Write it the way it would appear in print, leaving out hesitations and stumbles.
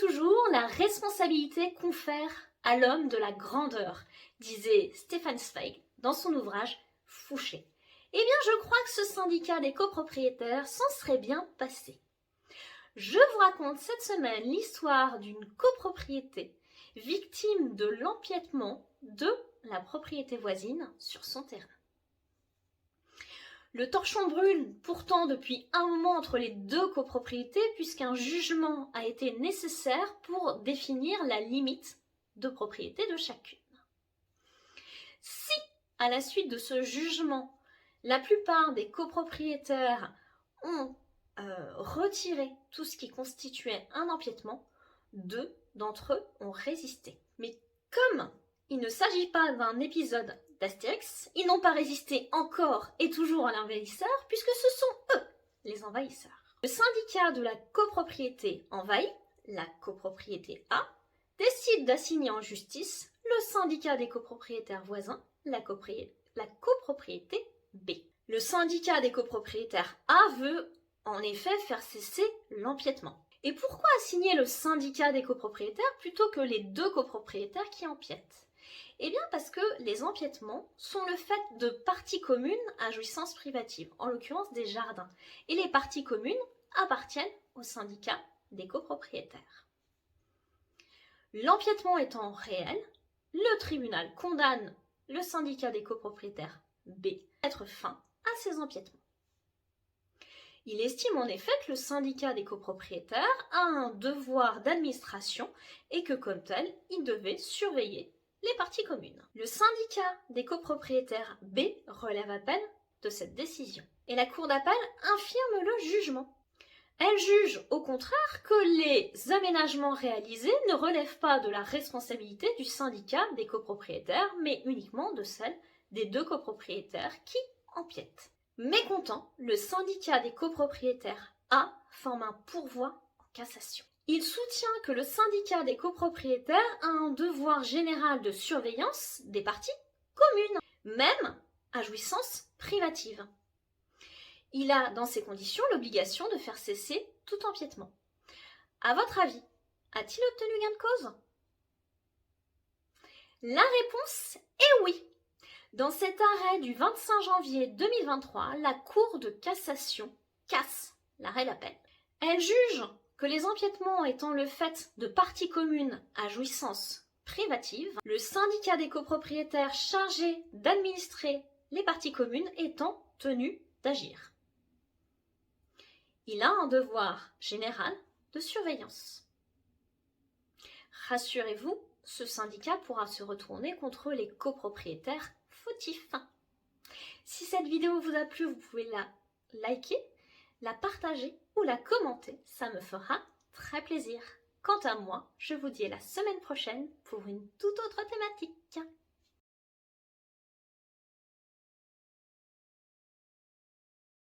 toujours, la responsabilité confère à l'homme de la grandeur, disait Stefan Zweig dans son ouvrage Fouché. Eh bien, je crois que ce syndicat des copropriétaires s'en serait bien passé. Je vous raconte cette semaine l'histoire d'une copropriété victime de l'empiètement de la propriété voisine sur son terrain. Le torchon brûle pourtant depuis un moment entre les deux copropriétés puisqu'un jugement a été nécessaire pour définir la limite de propriété de chacune. Si, à la suite de ce jugement, la plupart des copropriétaires ont retiré tout ce qui constituait un empiètement, 2 d'entre eux ont résisté. Mais comme il ne s'agit pas d'un épisode d'Astérix, ils n'ont pas résisté encore et toujours à l'envahisseur, puisque ce sont eux les envahisseurs. Le syndicat de la copropriété envahie, la copropriété A, décide d'assigner en justice le syndicat des copropriétaires voisins, la copropriété B. Le syndicat des copropriétaires A veut en effet faire cesser l'empiètement. Et pourquoi assigner le syndicat des copropriétaires plutôt que les deux copropriétaires qui empiètent? Eh bien parce que les empiètements sont le fait de parties communes à jouissance privative, en l'occurrence des jardins. Et les parties communes appartiennent au syndicat des copropriétaires. L'empiètement étant réel, le tribunal condamne le syndicat des copropriétaires B à mettre fin à ces empiètements. Il estime en effet que le syndicat des copropriétaires a un devoir d'administration et que comme tel, il devait surveiller les parties communes. Le syndicat des copropriétaires B relève appel de cette décision. Et la cour d'appel infirme le jugement. Elle juge au contraire que les aménagements réalisés ne relèvent pas de la responsabilité du syndicat des copropriétaires, mais uniquement de celle des deux copropriétaires qui empiètent. Mécontent, le syndicat des copropriétaires A forme un pourvoi en cassation. Il soutient que le syndicat des copropriétaires a un devoir général de surveillance des parties communes, même à jouissance privative. Il a, dans ces conditions, l'obligation de faire cesser tout empiètement. À votre avis, a-t-il obtenu gain de cause? La réponse est oui. Dans cet arrêt du 25 janvier 2023, la Cour de cassation casse l'arrêt d'appel. Elle juge que les empiètements étant le fait de parties communes à jouissance privative, le syndicat des copropriétaires chargé d'administrer les parties communes étant tenu d'agir. Il a un devoir général de surveillance. Rassurez-vous, ce syndicat pourra se retourner contre les copropriétaires fautifs. Si cette vidéo vous a plu, vous pouvez la liker, la partager ou la commenter, ça me fera très plaisir. Quant à moi, je vous dis à la semaine prochaine pour une toute autre thématique.